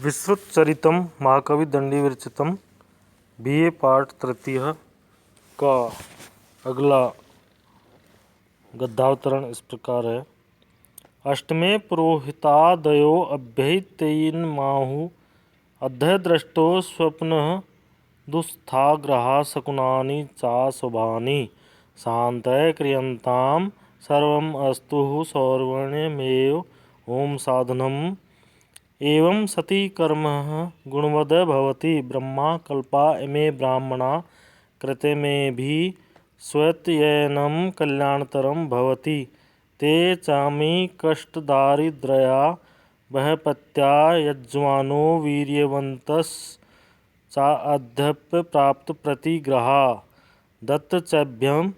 विश्रुतचरितम् महाकवि दंडी विरचितम् बीए पाठ तृतीय का अगला गद्यावतरण इस प्रकार है। अष्टमे पुरोहितादयो अभ्यैतैनमाहु अध्यदृष्टो स्वप्नः दुस्स्थाग्रहा शकुनानि चाशुभानि शान्तये क्रियन्तां सर्वम् अस्तु सौवर्ण्यमेव ओम साधनम् एवं सती कर्म गुणवद भवति ब्रह्मा कल्पा इमे ब्राह्मणा कृते में भी स्वयत्ययनं कल्याणतरं भवति ते चामी कष्टदारिद्र्या बहपत्या यज्वानो वीर्यवन्तस् चाध्यप्य प्राप्त प्रतिग्रहा दत्तचभ्यं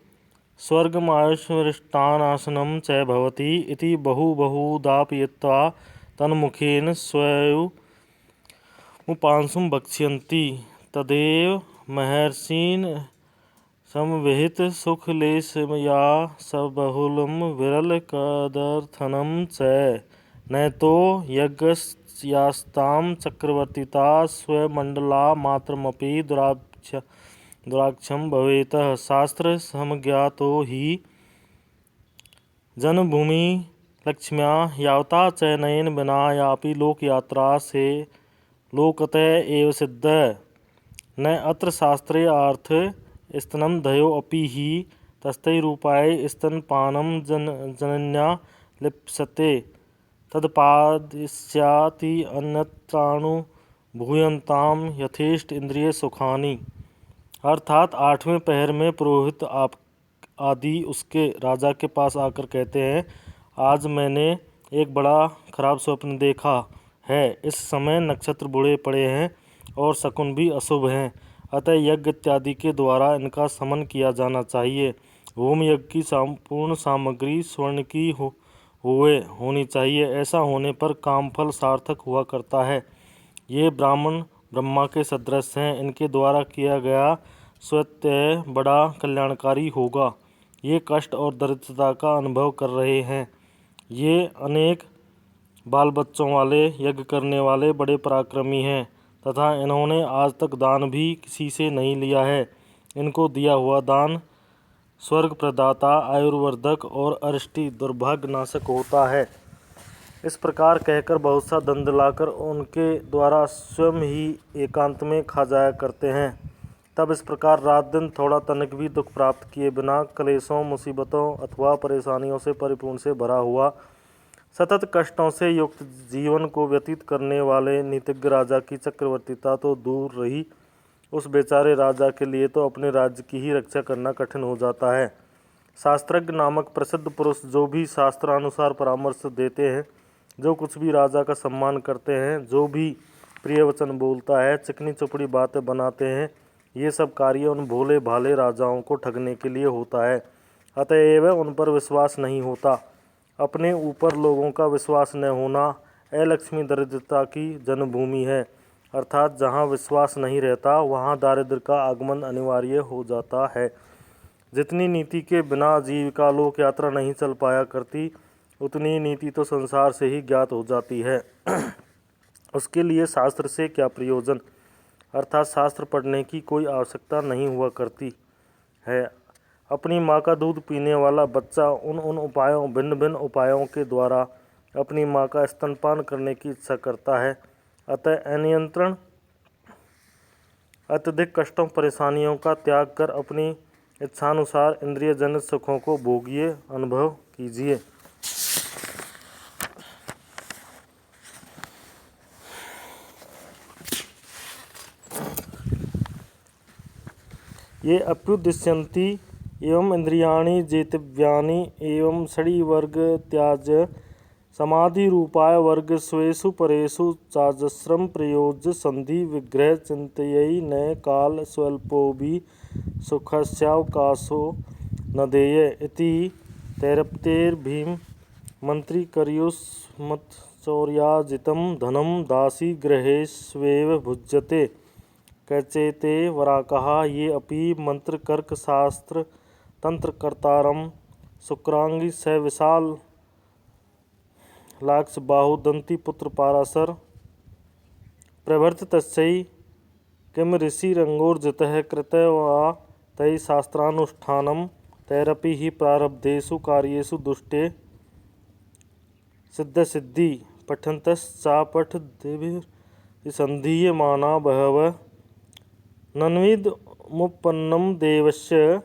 स्वर्गमायुष्मृष्टानाशनं च भवति इति बहुबहुदापयित्वा तन्मुखेन स्वयमुपांशुं वक्ष्यन्ति तदेव महर्षीन् समविहित सुखलेशमया सबहुलं विरलकदर्थनं च नैतो यज्ञस्यास्तां चक्रवर्तिता स्वमण्डला मात्रमपि दुराक्षं भवेत् शास्त्र समज्ञातो हि जन्मभूमि लक्ष्म्या यावता च नयन बिना यापि लोकयात्रा से लोकतः एव सिद्ध न अत्र शास्त्रे अर्थ स्तनं दयो अपि हि तस्थैरूपाय स्तनपानं जनन्या लिप्सते तदपादिष्याति अन्यत्रानुभूयन्तां यथेष्ट इंद्रिय सुखानि। अर्थात आठवें पहर में पुरोहित आदि उसके राजा के पास आकर कहते हैं, आज मैंने एक बड़ा खराब स्वप्न देखा है। इस समय नक्षत्र बुरे पड़े हैं और शकुन भी अशुभ हैं, अतः यज्ञ इत्यादि के द्वारा इनका शमन किया जाना चाहिए। होम यज्ञ की संपूर्ण सामग्री स्वर्ण की होनी चाहिए। ऐसा होने पर कामफल सार्थक हुआ करता है। ये ब्राह्मण ब्रह्मा के सदृश हैं, इनके द्वारा किया गया स्वतः बड़ा कल्याणकारी होगा। ये कष्ट और दरिद्रता का अनुभव कर रहे हैं। ये अनेक बाल बच्चों वाले यज्ञ करने वाले बड़े पराक्रमी हैं तथा इन्होंने आज तक दान भी किसी से नहीं लिया है। इनको दिया हुआ दान स्वर्ग प्रदाता, आयुर्वर्धक और अरिष्टि दुर्भाग्य नाशक होता है। इस प्रकार कहकर बहुत सा दंड लाकर उनके द्वारा स्वयं ही एकांत में खा जाया करते हैं। तब इस प्रकार रात दिन थोड़ा तनिक भी दुख प्राप्त किए बिना क्लेशों, मुसीबतों अथवा परेशानियों से परिपूर्ण से भरा हुआ सतत कष्टों से युक्त जीवन को व्यतीत करने वाले नीतिज्ञ राजा की चक्रवर्तिता तो दूर रही, उस बेचारे राजा के लिए तो अपने राज्य की ही रक्षा करना कठिन हो जाता है। शास्त्रज्ञ नामक प्रसिद्ध पुरुष जो भी शास्त्रानुसार परामर्श देते हैं, जो कुछ भी राजा का सम्मान करते हैं, जो भी प्रिय वचन बोलता है, चिकनी चुपड़ी बातें बनाते हैं, ये सब कार्य उन भोले भाले राजाओं को ठगने के लिए होता है। अतएव उन पर विश्वास नहीं होता। अपने ऊपर लोगों का विश्वास न होना अलक्ष्मी दरिद्रता की जन्मभूमि है। अर्थात जहाँ विश्वास नहीं रहता वहाँ दारिद्र्य का आगमन अनिवार्य हो जाता है। जितनी नीति के बिना जीविका लोक यात्रा नहीं चल पाया करती, उतनी नीति तो संसार से ही ज्ञात हो जाती है। उसके लिए शास्त्र से क्या प्रयोजन, अर्थात शास्त्र पढ़ने की कोई आवश्यकता नहीं हुआ करती है। अपनी माँ का दूध पीने वाला बच्चा उन उपायों, भिन्न भिन्न उपायों के द्वारा अपनी माँ का स्तनपान करने की इच्छा करता है। अतः अनियंत्रण अत्यधिक कष्टों परेशानियों का त्याग कर अपनी इच्छानुसार इंद्रिय जनित सुखों को भोगिए, अनुभव कीजिए। ये अप्युद्दिश्यन्ति एवं इंद्रियाणि जेतव्यानि एवं षडीवर्ग त्याज्य समाधि रूपाय वर्ग स्वेषु परेषु चाजस्रम प्रयोज्य संधि विग्रह चिंतयै न काल स्वल्पोऽपि सुखस्यावकाशो न देय इति तैरप्तेर्भीम मंत्रीकर्युष्मत्चौर्याजितं धनं दासी गृहेष्वेव भुज्यते कैचेते वराकः ये अपि मंत्रकर्क शास्त्र तंत्रकर्तारं शुक्रांगी स विशाल लाक्ष बाहु दंती पुत्र पाराशर प्रभृत तस्यै किम ऋषिरङ्गोर्जितः कृतः वा तैः शास्त्रानुष्ठानं तैरपि हि प्रारब्धेषु कार्येषु दुष्टे सिद्धसिद्धि पठन्तश्चापठद्भिर्सन्धीयमाना बहवः नन्विदमुपपन्नं देवस्य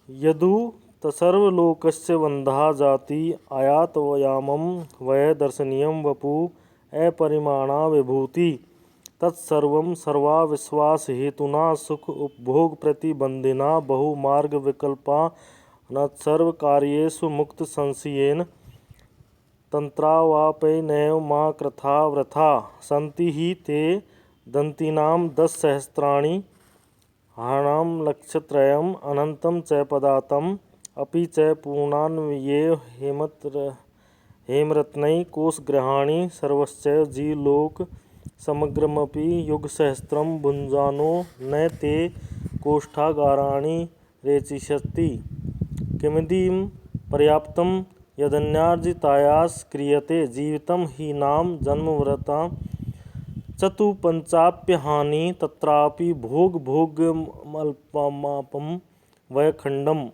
यदुतसर्वलोकस्य बन्धः जाति आयातयामं वै दर्शनीयं वपुः अपरिमाणा विभूति तत्सर्वं सर्वाविश्वासहेतुना सुख उपभोगप्रतिबन्धिना बहुमार्गविकल्पानात्सर्वकार्येषु मुक्तसंशयेन तन्त्रावापैनैव मा कृथा वृथा सन्ति हि ते दन्तीनां 10 सहस्राणि हरणां लक्षत्रयम् अनन्तं च पदातम् अपि च पूर्णान्वयेव हेमरत्नैः कोशगृहाणि सर्वश्चैव जीवलोक समग्रमपि युगसहस्रं भुञ्जानो न ते कोष्ठागाराणि रेचिष्यति किमिदं पर्याप्तं यदन्यार्जितायास क्रियते जीवितं हि नाम जन्मवृता चतुपञ्चाप्यहानि तत्रापि भोगभोग्यमल्पमापं वयखण्डम्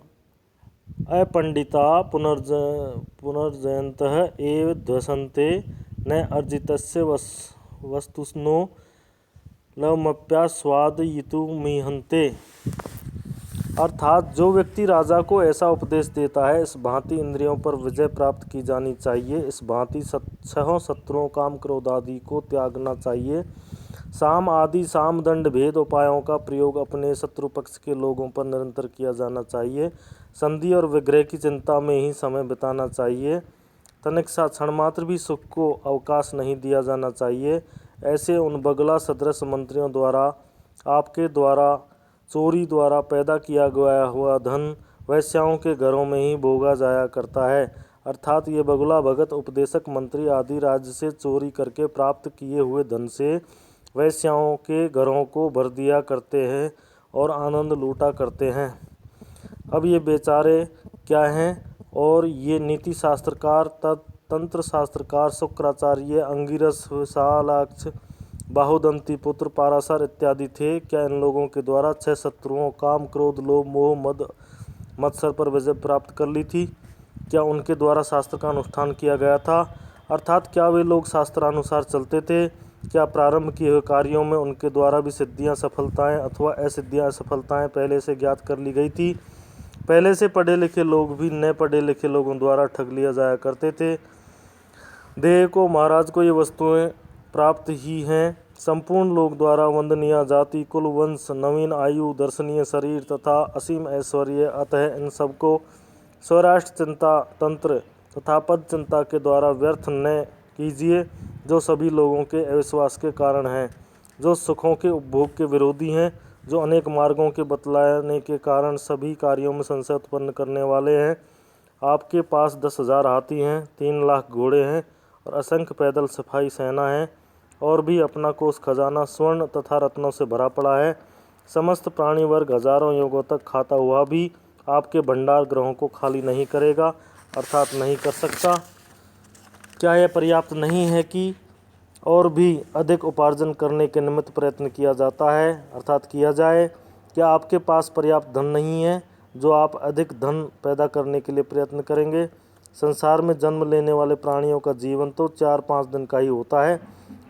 अपण्डिता पुनर्जयन्तः एव ध्वसन्ते न अर्जितस्य वस्तुनो लवमप्यास्वादयितुमिहन्ते। अर्थात जो व्यक्ति राजा को ऐसा उपदेश देता है, इस भांति इंद्रियों पर विजय प्राप्त की जानी चाहिए, इस भांति 6 शत्रुओं काम क्रोध आदि को त्यागना चाहिए, साम आदि साम दंड भेद उपायों का प्रयोग अपने शत्रु पक्ष के लोगों पर निरंतर किया जाना चाहिए, संधि और विग्रह की चिंता में ही समय बिताना चाहिए, तनिक सा क्षण मात्र भी सुख को अवकाश नहीं दिया जाना चाहिए। ऐसे उन बगला सदृश मंत्रियों द्वारा आपके द्वारा चोरी द्वारा पैदा किया गया हुआ धन वैश्याओं के घरों में ही भोगा जाया करता है। अर्थात ये बगुला भगत उपदेशक मंत्री आदि राज्य से चोरी करके प्राप्त किए हुए धन से वैश्याओं के घरों को भर दिया करते हैं और आनंद लूटा करते हैं। अब ये बेचारे क्या हैं? और ये नीति शास्त्रकार, तंत्र शास्त्रकार शुक्राचार्य, अंगिरस, विशालाक्ष, बाहुदंती पुत्र पाराशर इत्यादि थे। क्या इन लोगों के द्वारा 6 शत्रुओं काम क्रोध लोभ मोह मद मत्सर पर विजय प्राप्त कर ली थी? क्या उनके द्वारा शास्त्र का अनुष्ठान किया गया था? अर्थात क्या वे लोग शास्त्रानुसार चलते थे? क्या प्रारंभ किए हुए कार्यों में उनके द्वारा भी सिद्धियां सफलताएं अथवा असिद्धियां असफलताएं पहले से ज्ञात कर ली गई थी? पहले से पढ़े लिखे लोग भी न पढ़े लिखे लोगों द्वारा ठग लिया जाया करते थे। देह को महाराज को ये वस्तुएं प्राप्त ही हैं। संपूर्ण लोक द्वारा वंदनीय जाति, कुल, वंश, नवीन आयु, दर्शनीय शरीर तथा असीम ऐश्वर्य, अतः इन सबको स्वराष्ट्र चिंता, तंत्र तथा पद चिंता के द्वारा व्यर्थ न कीजिए, जो सभी लोगों के अविश्वास के कारण हैं, जो सुखों के उपभोग के विरोधी हैं, जो अनेक मार्गों के बतलाने के कारण सभी कार्यों में संशय उत्पन्न करने वाले हैं। आपके पास 10,000 हाथी हैं, 3 लाख घोड़े हैं और असंख्य पैदल सिपाही सेना है, और भी अपना कोष खजाना स्वर्ण तथा रत्नों से भरा पड़ा है। समस्त प्राणी वर्ग हजारों युगों तक खाता हुआ भी आपके भंडार ग्रहों को खाली नहीं करेगा, अर्थात नहीं कर सकता। क्या यह पर्याप्त नहीं है कि और भी अधिक उपार्जन करने के निमित्त प्रयत्न किया जाता है, अर्थात किया जाए? क्या आपके पास पर्याप्त धन नहीं है जो आप अधिक धन पैदा करने के लिए प्रयत्न करेंगे? संसार में जन्म लेने वाले प्राणियों का जीवन तो 4-5 दिन का ही होता है,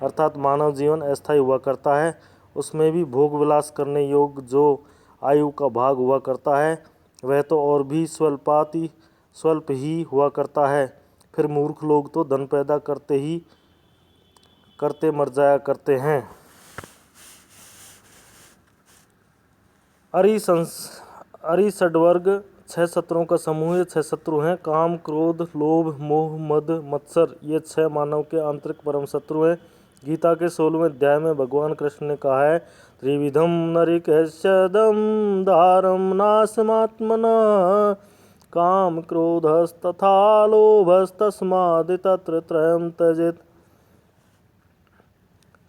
अर्थात मानव जीवन अस्थायी हुआ करता है। उसमें भी भोग विलास करने योग्य जो आयु का भाग हुआ करता है वह तो और भी स्वल्प ही हुआ करता है। फिर मूर्ख लोग तो धन पैदा करते मर जाया करते हैं। अरिषड्वर्ग 6 शत्रुओं का समूह। ये 6 शत्रु हैं काम क्रोध लोभ मोह मद मत्सर। ये 6 मानव के आंतरिक परम शत्रु हैं। गीता के 16वें अध्याय में भगवान कृष्ण ने कहा है, त्रिविधम नरिकेशदम दारम नाशमात्मनः काम क्रोधस्तथा लोभस्तस्मादितत्र त्रयं त्यजेत्।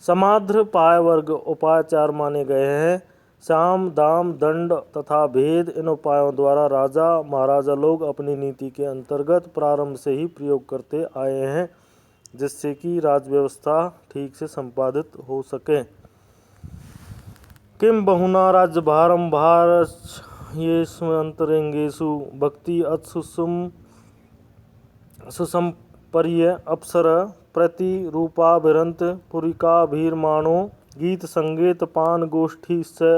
समाध्र पाय वर्ग उपाय 4 माने गए हैं। साम दाम दंड तथा भेद, इन उपायों द्वारा राजा महाराजा लोग अपनी नीति के अंतर्गत प्रारंभ से ही प्रयोग करते आए हैं। जिससे कि राजव्यवस्था ठीक से संपादित हो सके। किम बहुना राज्यभारं भारयेषु अंतरंगेषु भक्ति सुसंपर्य अप्सर प्रतिरूपाभिरंत पुरिकाभिर्माणो गीत संगीत पान गोष्ठी स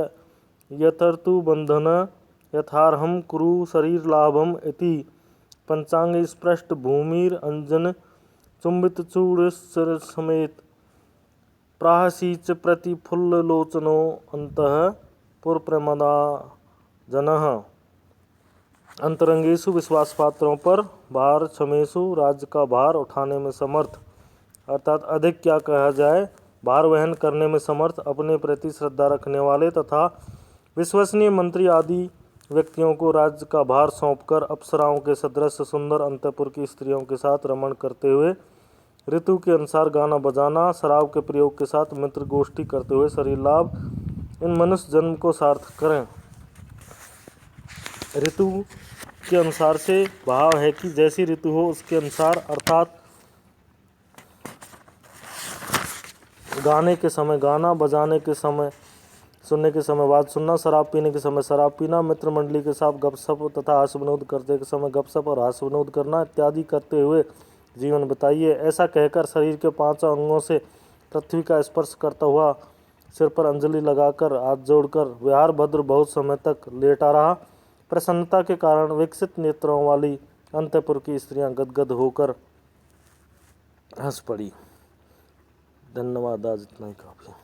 यतर्तु बंधन यथार्हं कुरु शरीर लाभम इति पंचांग स्पृष्ट भूमिर अंजन चुंबित चूड़ समेत प्राहसीच प्रतिफुल्लोचनो अंतः पुरप्रमदा जनः। अंतरंगेषु विश्वास पात्रों पर भार क्षमेशु राज्य का भार उठाने में समर्थ, अर्थात अधिक क्या कहा जाए, भार वहन करने में समर्थ, अपने प्रति श्रद्धा रखने वाले तथा विश्वसनीय मंत्री आदि व्यक्तियों को राज्य का भार सौंपकर अप्सराओं के सदृश सुंदर अंतःपुर की स्त्रियों के साथ रमण करते हुए ऋतु के अनुसार गाना बजाना, शराब के प्रयोग के साथ मित्र गोष्ठी करते हुए शरीर लाभ, इन मनुष्य जन्म को सार्थक करें। ऋतु के अनुसार से भाव है कि जैसी ऋतु हो उसके अनुसार, अर्थात गाने के समय गाना, बजाने के समय सुनने के समय बात सुनना, शराब पीने के समय शराब पीना, मित्र मंडली के साथ गपशप तथा हास्य विनोद करते के समय गपशप और हास्य विनोद करना इत्यादि करते हुए जीवन बताइए। ऐसा कहकर शरीर के 5 अंगों से पृथ्वी का स्पर्श करता हुआ सिर पर अंजलि लगाकर हाथ जोड़कर विहार भद्र बहुत समय तक लेटा रहा। प्रसन्नता के कारण विकसित नेत्रों वाली अंतःपुर की स्त्रियां गदगद होकर हंस पड़ी। धन्यवाद, आज इतना ही काफी।